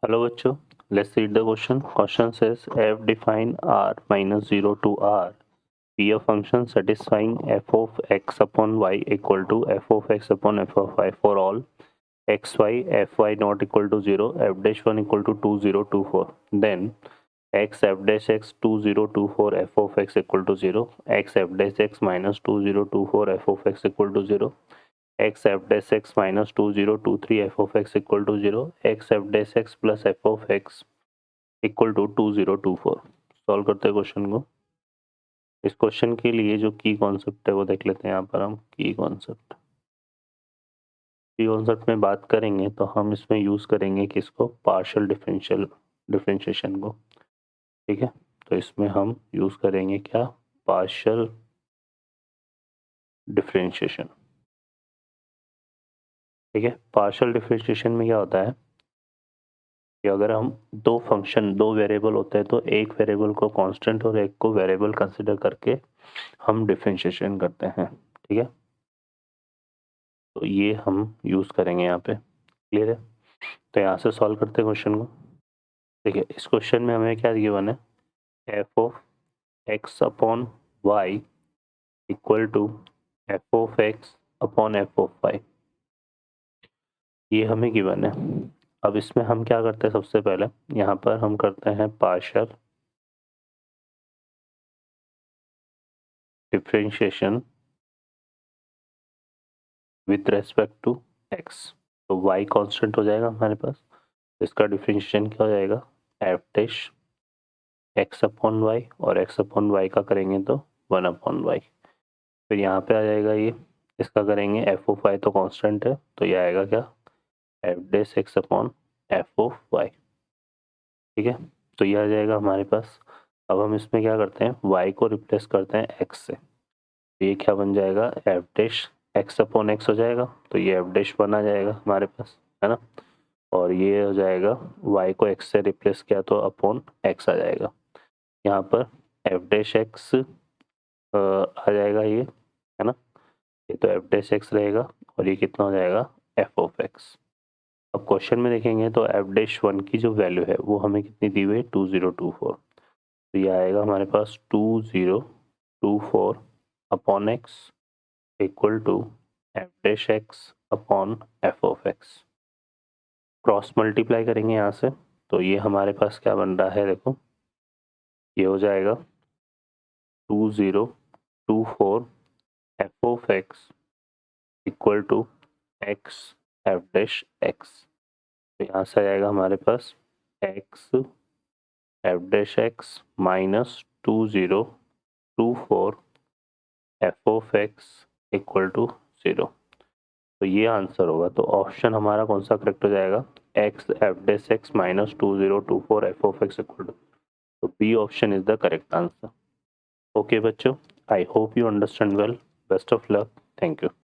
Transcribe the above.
Hello बच्चों, let's read the question. Question says f define r minus 0 to r. Be a function satisfying f of x upon y equal to f of x upon f of y for all x y f y not equal to 0 f dash 1 equal to 2024. Then x f dash x 2024 f of x equal to 0 x f dash x minus 2024 f of x equal to 0 x f dash x minus 2023 f of x equal to 0 x f dash x plus f of x equal to 2024। Solve करते हैं question को। इस question के लिए जो की concept है वो देख लेते हैं। यहाँ पर हम की कॉन्सेप्ट में बात करेंगे तो हम इसमें यूज़ करेंगे किसको, पार्शियल डिफरेंशिएशन को। ठीक है, तो इसमें हम यूज़ करेंगे क्या, पार्शियल डिफरेंशिएशन। ठीक है, पार्शियल डिफरेंशिएशन में क्या होता है कि अगर हम दो वेरिएबल होते हैं तो एक वेरिएबल को कांस्टेंट और एक को वेरिएबल कंसिडर करके हम डिफरेंशिएशन करते हैं। ठीक है, तो ये हम यूज़ करेंगे यहाँ पे। क्लियर है, तो यहाँ से सॉल्व करते हैं क्वेश्चन को। देखिए, इस क्वेश्चन में हमें क्या गिवन है, F of X upon Y equal to F of X upon F of Y, ये हमें गिवन है। अब इसमें हम क्या करते हैं, सबसे पहले यहाँ पर हम करते हैं partial differentiation with respect to X. तो y कांस्टेंट हो जाएगा हमारे पास, इसका डिफरेंशिएशन क्या हो जाएगा, F dash X upon Y, और एक्स अपॉन वाई का करेंगे तो 1 अपॉन वाई। फिर यहाँ पे आ जाएगा ये, इसका करेंगे एफ ऑफ वाई तो कांस्टेंट है, तो ये आएगा क्या, F dash X upon F of Y. ठीक है, तो ये आ जाएगा हमारे पास। अब हम इसमें क्या करते हैं, y को रिप्लेस करते हैं x से, तो ये क्या बन जाएगा, F dash X upon x हो जाएगा, तो ये एफ डैश 1 आ जाएगा हमारे पास, है ना। और ये हो जाएगा, y को x से रिप्लेस किया तो अपॉन x आ जाएगा। यहाँ पर एफ डैश एक्स आ जाएगा ये, है ना, ये तो एफ डैश एक्स रहेगा और ये कितना हो जाएगा, एफ ऑफ एक्स। अब क्वेश्चन में देखेंगे तो एफ डैश 1 की जो वैल्यू है वो हमें कितनी दी हुई है, 2024। तो ये आएगा हमारे पास 2024 upon X equal to F dash X upon F of X. Cross multiply करेंगे यहाँ से, तो ये हमारे पास क्या बन रहा है, देखो ये हो जाएगा 2024 f of x equal to x f dash x. तो यहाँ से आ जाएगा हमारे पास x f dash x minus 2024 f of x equal to 0। तो ये आंसर होगा। तो ऑप्शन हमारा कौन सा करेक्ट हो जाएगा, x f dash x minus 2024 f of x equal to, तो B option is the correct answer. Okay बच्चों, I hope you understand well. Best of luck, thank you.